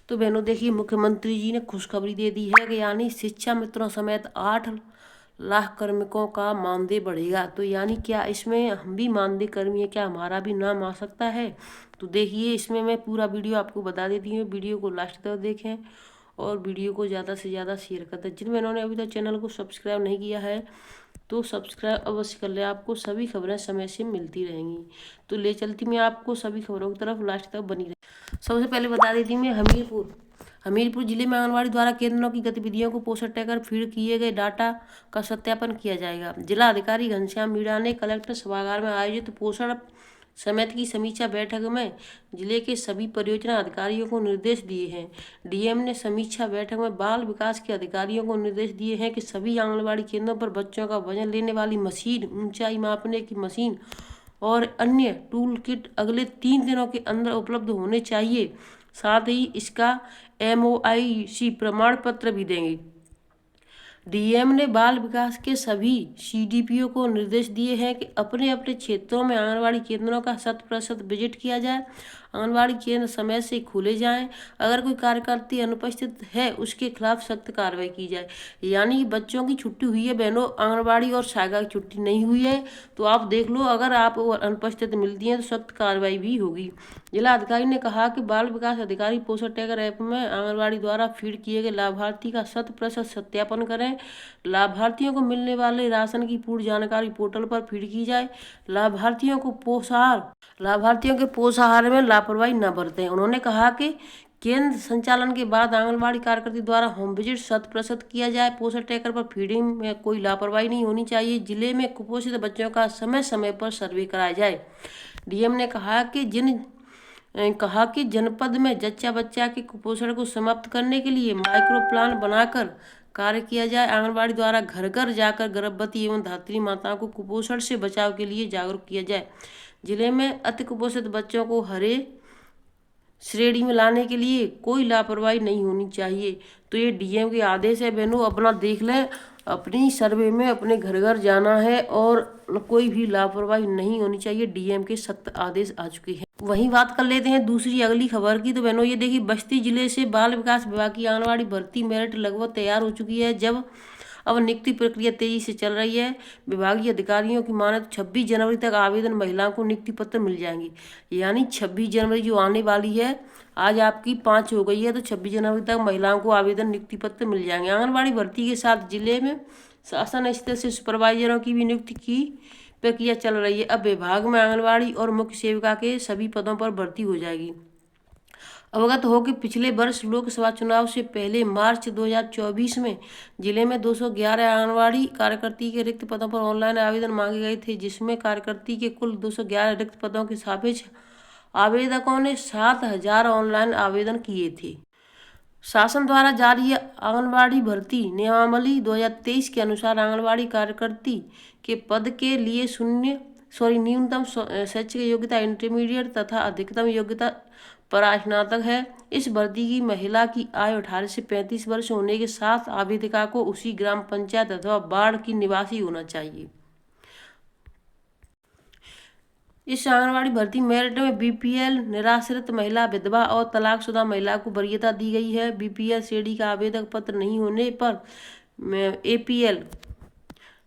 तो बहनों देखिए, मुख्यमंत्री जी ने खुशखबरी दे दी है कि यानी शिक्षा मित्रों समेत 8 लाख कार्मिकों का मानदेय बढ़ेगा। तो यानी क्या इसमें हम भी मानदेय कर्मी है, क्या हमारा भी नाम आ सकता है? तो देखिए, इसमें मैं पूरा वीडियो आपको बता देती हूँ। वीडियो को लास्ट तक देखें और वीडियो को ज़्यादा से ज़्यादा शेयर कर दें। जिन बहनों ने अभी तक चैनल को सब्सक्राइब नहीं किया है तो सब्सक्राइब अवश्य कर ले, आपको सभी खबरें समय से मिलती रहेंगी। तो ले चलती मैं आपको सभी खबरों की तरफ, लास्ट तक बनी रहे। सबसे पहले बता देती हूँ मैं हमीरपुर जिले में आंगनबाड़ी द्वारा केंद्रों की गतिविधियों को पोषण टैकर फीड किए गए डाटा का सत्यापन किया जाएगा। जिला अधिकारी घनश्याम मीणा ने कलेक्टर सभागार में आयोजित पोषण समिति की समीक्षा बैठक में जिले के सभी परियोजना अधिकारियों को निर्देश दिए हैं। डीएम ने समीक्षा बैठक में बाल विकास के अधिकारियों को निर्देश दिए हैं कि सभी आंगनबाड़ी केंद्रों पर बच्चों का वजन लेने वाली मशीन, ऊंचाई मापने की मशीन और अन्य टूल किट अगले 3 दिनों के अंदर उपलब्ध होने चाहिए। साथ ही इसका MOIC प्रमाण पत्र भी देंगे। डीएम ने बाल विकास के सभी CDPO को निर्देश दिए हैं कि अपने अपने क्षेत्रों में आंगनबाड़ी केंद्रों का 100% विजिट किया जाए। आंगनबाड़ी केंद्र समय से खोले जाएं। अगर कोई कार्यकर्ता अनुपस्थित है उसके खिलाफ सख्त कार्रवाई की जाए। यानी कि बच्चों की छुट्टी हुई है बहनों, आंगनबाड़ी और सहायिका की छुट्टी नहीं हुई है तो आप देख लो, अगर आप अनुपस्थित मिलती हैं तो सख्त कार्रवाई भी होगी। जिला अधिकारी ने कहा कि बाल विकास अधिकारी पोषण टैकर ऐप में आंगनबाड़ी द्वारा फीड किए गए लाभार्थी का 100% सत्यापन करें। लाभार्थियों को मिलने वाले राशन की पूर्ण जानकारी पोर्टल पर फीड की जाए। लाभार्थियों के पोषाहार में लापरवाही न बरतें। उन्होंने कहा कि केंद्र संचालन के बाद आंगनबाड़ी कार्यकर्ता द्वारा होम विजिट 100% किया जाए। पोषण टैकर पर फीडिंग में कोई लापरवाही नहीं होनी चाहिए। जिले में कुपोषित बच्चों का समय समय पर सर्वे कराया जाए। डीएम ने कहा कि जनपद में जच्चा बच्चा के कुपोषण को समाप्त करने के लिए माइक्रो प्लान बनाकर कार्य किया जाए। आंगनबाड़ी द्वारा घर घर जाकर गर्भवती एवं धात्री माताओं को कुपोषण से बचाव के लिए जागरूक किया जाए। जिले में अति कुपोषित बच्चों को हरे श्रेणी में लाने के लिए कोई लापरवाही नहीं होनी चाहिए। तो ये डीएम के आदेश है बहनों, अपना देख लें। अपनी सर्वे में अपने घर घर जाना है और कोई भी लापरवाही नहीं होनी चाहिए। डीएम के सख्त आदेश आ चुके हैं। वहीं बात कर लेते हैं दूसरी अगली खबर की। तो बहनों ये देखिए, बस्ती जिले से बाल विकास विभाग की आंगनबाड़ी भर्ती मेरिट लगभग तैयार हो चुकी है। अब नियुक्ति प्रक्रिया तेजी से चल रही है। विभागीय अधिकारियों की माने तो 26 जनवरी तक आवेदन महिलाओं को नियुक्ति पत्र मिल जाएंगे। यानी 26 जनवरी जो आने वाली है, आज आपकी 5 हो गई है, तो 26 जनवरी तक महिलाओं को आवेदन नियुक्ति पत्र मिल जाएंगे। आंगनबाड़ी भर्ती के साथ जिले में शासन स्तर से सुपरवाइजरों की भी नियुक्ति की प्रक्रिया चल रही है। अब विभाग में आंगनबाड़ी और मुख्य सेविका के सभी पदों पर भर्ती हो जाएगी। अवगत हो कि पिछले वर्ष लोकसभा चुनाव से पहले मार्च 2024 में जिले में 211 आंगनबाड़ी कार्यकर्ती के रिक्त पदों पर ऑनलाइन आवेदन मांगे गए थे, जिसमें कार्यकर्ती के कुल 211 रिक्त पदों के सापेक्ष आवेदकों ने 7,000 ऑनलाइन आवेदन किए थे। शासन द्वारा जारी आंगनबाड़ी भर्ती नियमावली 2023 के अनुसार आंगनबाड़ी कार्यकर्ती के पद के लिए न्यूनतम शैक्षिक योग्यता इंटरमीडिएट तथा अधिकतम योग्यता परास्नातक है। इस भर्ती की महिला की आयु 18 से 35 वर्ष होने के साथ आवेदिका को उसी ग्राम पंचायत अथवा वार्ड की निवासी होना चाहिए। इस आंगनबाड़ी भर्ती मेरिट में BPL, निराश्रित महिला, विधवा और तलाकशुदा महिला को वरीयता दी गई है। BPL श्रेणी का आवेदक पत्र नहीं होने पर APL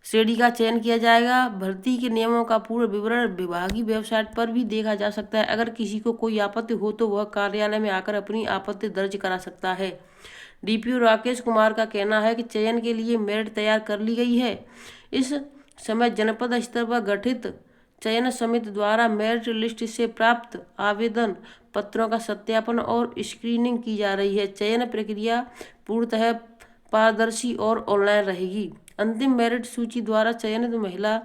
श्रेणी का चयन किया जाएगा। भर्ती के नियमों का पूर्ण विवरण विभागीय वेबसाइट पर भी देखा जा सकता है। अगर किसी को कोई आपत्ति हो तो वह कार्यालय में आकर अपनी आपत्ति दर्ज करा सकता है। DPO राकेश कुमार का कहना है कि चयन के लिए मेरिट तैयार कर ली गई है। इस समय जनपद स्तर पर गठित चयन समिति द्वारा मेरिट लिस्ट से प्राप्त आवेदन पत्रों का सत्यापन और स्क्रीनिंग की जा रही है। चयन प्रक्रिया पूर्णतः पारदर्शी और ऑनलाइन रहेगी। अंतिम मेरिट सूची द्वारा चयनित महिला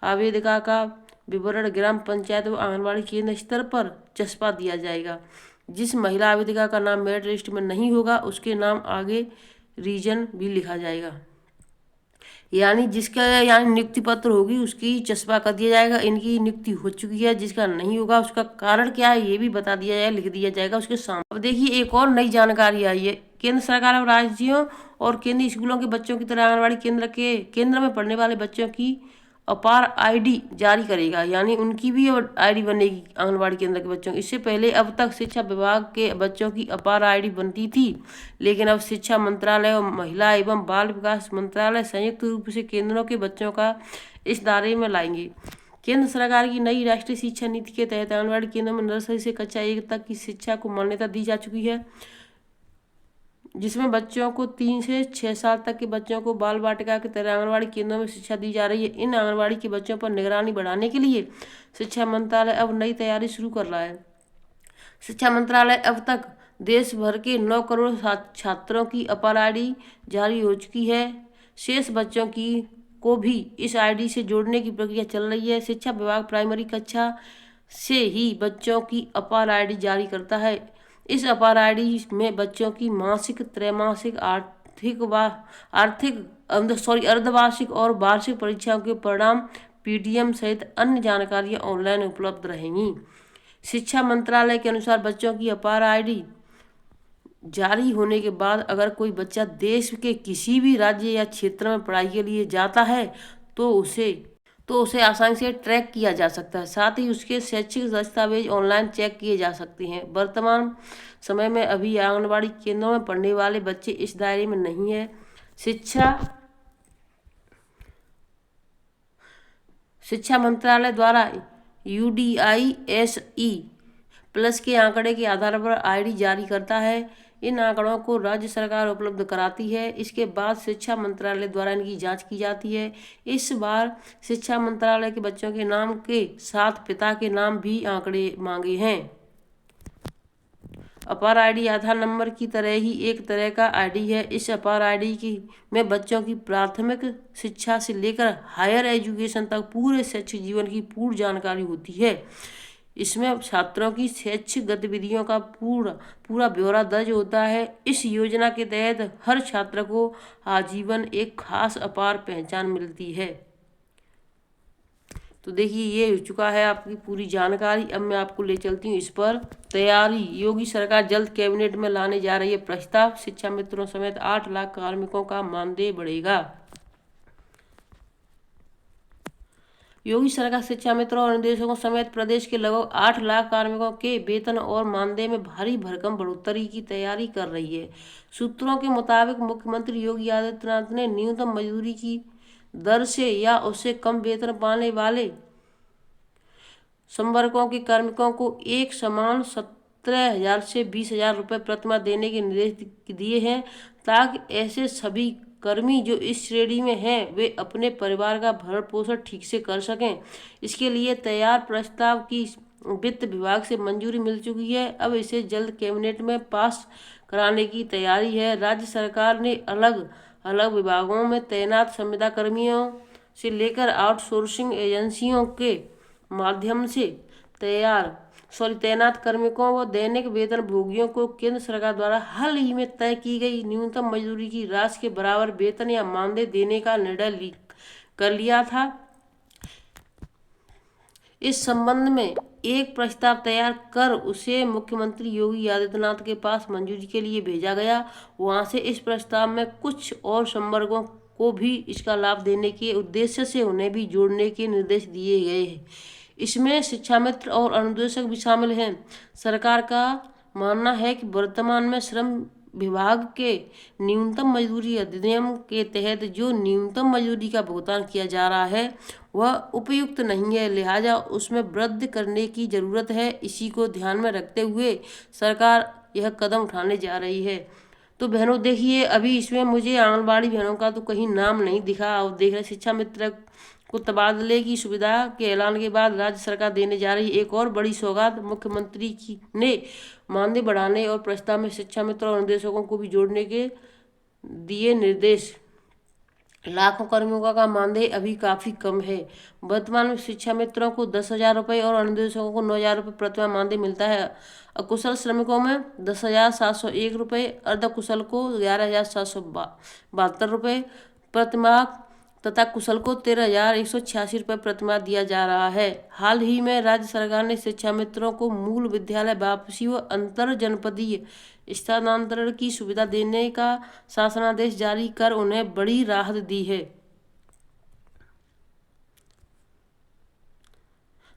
आवेदिका का विवरण ग्राम पंचायत व आंगनबाड़ी केंद्र स्तर पर चस्पा दिया जाएगा। जिस महिला आवेदिका का नाम मेरिट लिस्ट में नहीं होगा उसके नाम आगे रीजन भी लिखा जाएगा। यानी जिसका नियुक्ति पत्र होगी उसकी चस्पा कर दिया जाएगा। इनकी नियुक्ति हो चुकी है, जिसका नहीं होगा उसका कारण क्या है ये भी बता दिया जाएगा, लिख दिया जाएगा उसके सामने। अब देखिए, एक और नई जानकारी आई है। केंद्र सरकार और राज्यों और केंद्रीय स्कूलों के बच्चों की तरह आंगनबाड़ी केंद्र में पढ़ने वाले बच्चों की अपार आईडी जारी करेगा, यानी उनकी भी आईडी बनेगी आंगनबाड़ी केंद्र के बच्चों की। इससे पहले अब तक शिक्षा विभाग के बच्चों की अपार आईडी बनती थी, लेकिन अब शिक्षा मंत्रालय और महिला एवं बाल विकास मंत्रालय संयुक्त रूप से केंद्रों के बच्चों का इस दायरे में लाएंगे। केंद्र सरकार की नई राष्ट्रीय शिक्षा नीति के तहत आंगनबाड़ी केंद्रों में नर्सरी से कक्षा 1 तक की शिक्षा को मान्यता दी जा चुकी है, जिसमें बच्चों को 3 से 6 साल तक के बच्चों को बाल वाटिका की तरह आंगनबाड़ी केंद्रों में शिक्षा दी जा रही है। इन आंगनबाड़ी के बच्चों पर निगरानी बढ़ाने के लिए शिक्षा मंत्रालय अब नई तैयारी शुरू कर रहा है। शिक्षा मंत्रालय अब तक देश भर के 9 करोड़ छात्रों की अपार आईडी जारी हो चुकी है। शेष बच्चों की को भी इस आईडी से जोड़ने की प्रक्रिया चल रही है। शिक्षा विभाग प्राइमरी कक्षा से ही बच्चों की अपार आईडी जारी करता है। इस अपार आईडी में बच्चों की मासिक, त्रैमासिक, अर्धवार्षिक और वार्षिक परीक्षाओं के परिणाम, पीडीएम सहित अन्य जानकारियां ऑनलाइन उपलब्ध रहेंगी। शिक्षा मंत्रालय के अनुसार बच्चों की अपार आईडी जारी होने के बाद अगर कोई बच्चा देश के किसी भी राज्य या क्षेत्र में पढ़ाई के लिए जाता है तो उसे आसानी से ट्रैक किया जा सकता है। साथ ही उसके शैक्षिक दस्तावेज ऑनलाइन चेक किए जा सकते हैं। वर्तमान समय में अभी आंगनबाड़ी केंद्रों में पढ़ने वाले बच्चे इस दायरे में नहीं है। शिक्षा मंत्रालय द्वारा UDISE प्लस के आंकड़े के आधार पर आईडी जारी करता है। इन आंकड़ों को राज्य सरकार उपलब्ध कराती है। इसके बाद शिक्षा मंत्रालय द्वारा इनकी जांच की जाती है। इस बार शिक्षा मंत्रालय के बच्चों के नाम के साथ पिता के नाम भी आंकड़े मांगे हैं। अपार आईडी आधार नंबर की तरह ही एक तरह का आईडी है। इस अपार आईडी में बच्चों की प्राथमिक शिक्षा से लेकर हायर एजुकेशन तक पूरे शैक्षिक जीवन की पूर्ण जानकारी होती है। इसमें छात्रों की शैक्षिक गतिविधियों का पूरा ब्यौरा दर्ज होता है। इस योजना के तहत हर छात्र को आजीवन एक खास अपार पहचान मिलती है। तो देखिए, ये हो चुका है आपकी पूरी जानकारी। अब मैं आपको ले चलती हूँ इस पर तैयारी। योगी सरकार जल्द कैबिनेट में लाने जा रही है प्रस्ताव। शिक्षा मित्रों समेत 8 लाख कार्मिकों का मानदेय बढ़ेगा। योगी सरकार शिक्षा मित्रों और निदेशकों समेत प्रदेश के लगभग 8 लाख कार्मिकों के वेतन और मानदेय में भारी भरकम बढ़ोतरी की तैयारी कर रही है। सूत्रों के मुताबिक मुख्यमंत्री योगी आदित्यनाथ ने न्यूनतम मजदूरी की दर से या उससे कम वेतन पाने वाले संवर्गों के कार्मिकों को एक समान 17,000 से 20,000 रुपये प्रतिमाह देने के निर्देश दिए हैं, ताकि ऐसे सभी कर्मी जो इस श्रेणी में हैं वे अपने परिवार का भरण पोषण ठीक से कर सकें। इसके लिए तैयार प्रस्ताव की वित्त विभाग से मंजूरी मिल चुकी है। अब इसे जल्द कैबिनेट में पास कराने की तैयारी है। राज्य सरकार ने अलग अलग विभागों में तैनात संविदा कर्मियों से लेकर आउटसोर्सिंग एजेंसियों के माध्यम से तैनात कार्मिकों व दैनिक वेतन भोगियों को केंद्र सरकार द्वारा हाल ही में तय की गई न्यूनतम मजदूरी की राशि के बराबर वेतन या मानदेय देने का निर्णय कर लिया था। इस संबंध में एक प्रस्ताव तैयार कर उसे मुख्यमंत्री योगी आदित्यनाथ के पास मंजूरी के लिए भेजा गया। वहां से इस प्रस्ताव में कुछ और संवर्गों को भी इसका लाभ देने के उद्देश्य से उन्हें भी जोड़ने के निर्देश दिए गए हैं। इसमें शिक्षा मित्र और अनुदेशक भी शामिल हैं। सरकार का मानना है कि वर्तमान में श्रम विभाग के न्यूनतम मजदूरी अधिनियम के तहत जो न्यूनतम मजदूरी का भुगतान किया जा रहा है वह उपयुक्त नहीं है, लिहाजा उसमें वृद्धि करने की जरूरत है। इसी को ध्यान में रखते हुए सरकार यह कदम उठाने जा रही है। तो बहनों देखिए, अभी इसमें मुझे आंगनबाड़ी बहनों का तो कहीं नाम नहीं दिखा। और देख रहे शिक्षा मित्र को तबादले की सुविधा के ऐलान के बाद राज्य सरकार देने जा रही एक और बड़ी सौगात। मुख्यमंत्री ने मानदेय बढ़ाने और प्रस्ताव में शिक्षा मित्र और निदेशकों को भी जोड़ने के दिए निर्देश। लाखों कर्मियों का मानदेय अभी काफ़ी कम है। वर्तमान में शिक्षा मित्रों को 10,000 रुपये और अनुदेशकों को 9,000 रुपये प्रतिमाह मानदेय मिलता है। अकुशल श्रमिकों में 10,701 रुपये, अर्धकुशल को 11,772 रुपये प्रतिमाह तथा कुशल को 13,186 रुपये प्रतिमाह दिया जा रहा है। हाल ही में राज्य सरकार ने शिक्षा मित्रों को मूल विद्यालय वापसी व अंतर जनपदीय स्थानांतरण की सुविधा देने का शासनादेश जारी कर उन्हें बड़ी राहत दी है।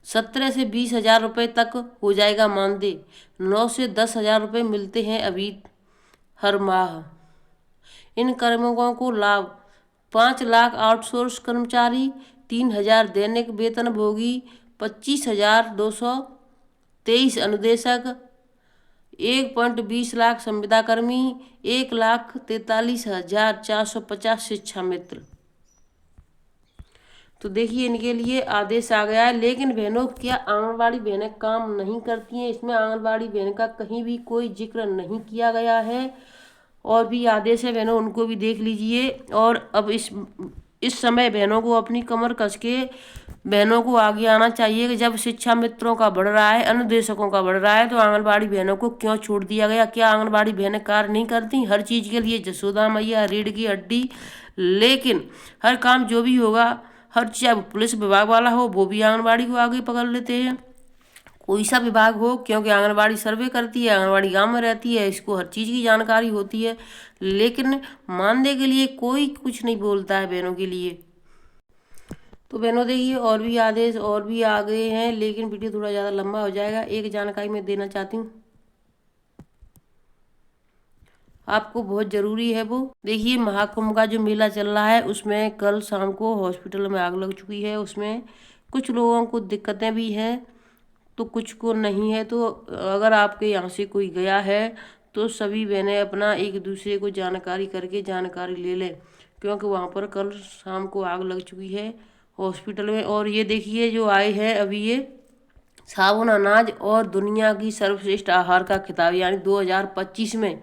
17 से 20 हजार रुपये तक हो जाएगा मानदेय। 9 से 10 हजार रुपये मिलते हैं अभी हर माह। इन कार्मिकों को लाभ 5 लाख आउटसोर्स कर्मचारी, 3,000 दैनिक वेतनभोगी, 25,223 अनुदेशक, 1.20 लाख संविदा कर्मी, 1,43,450 शिक्षा मित्र। तो देखिए इनके लिए आदेश आ गया है। लेकिन बहनों, क्या आंगनबाड़ी बहनें काम नहीं करती हैं? इसमें आंगनबाड़ी बहन का कहीं भी कोई जिक्र नहीं किया गया है। और भी आदेश है बहनों, उनको भी देख लीजिए। और अब इस समय बहनों को अपनी कमर कस के बहनों को आगे आना चाहिए कि जब शिक्षा मित्रों का बढ़ रहा है, अनुदेशकों का बढ़ रहा है, तो आंगनबाड़ी बहनों को क्यों छोड़ दिया गया? क्या आंगनबाड़ी बहनें कार्य नहीं करती? हर चीज़ के लिए जसोदा मैया रीढ़ की हड्डी। लेकिन हर काम जो भी होगा, हर चाहे पुलिस विभाग वाला हो, वो भी आंगनबाड़ी को आगे पकड़ लेते हैं। कोई सा विभाग हो, क्योंकि आंगनबाड़ी सर्वे करती है, आंगनबाड़ी गांव में रहती है, इसको हर चीज़ की जानकारी होती है। लेकिन मानदेय के लिए कोई कुछ नहीं बोलता है बहनों के लिए। तो बहनों देखिए और भी आदेश और भी आ गए हैं, लेकिन वीडियो थोड़ा ज़्यादा लंबा हो जाएगा। एक जानकारी मैं देना चाहती हूँ आपको, बहुत ज़रूरी है वो। देखिए महाकुंभ का जो मेला चल रहा है, उसमें कल शाम को हॉस्पिटल में आग लग चुकी है। उसमें कुछ लोगों को दिक्कतें भी हैं, तो कुछ को नहीं है। तो अगर आपके यहाँ से कोई गया है, तो सभी बहनें अपना एक दूसरे को जानकारी करके जानकारी ले लें, क्योंकि वहाँ पर कल शाम को आग लग चुकी है हॉस्पिटल में। और ये देखिए जो आए हैं अभी, ये साबुन अनाज और दुनिया की सर्वश्रेष्ठ आहार का खिताब, यानी 2025 में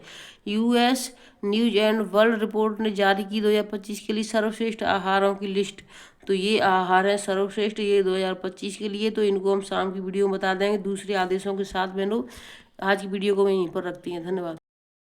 US news and world report ने जारी की 2025 के लिए सर्वश्रेष्ठ आहारों की लिस्ट। तो ये आहार है सर्वश्रेष्ठ, ये 2025 के लिए। तो इनको हम शाम की वीडियो में बता देंगे दूसरे आदेशों के साथ। बहनों, आज की वीडियो को मैं यहीं पर रखती हैं। धन्यवाद।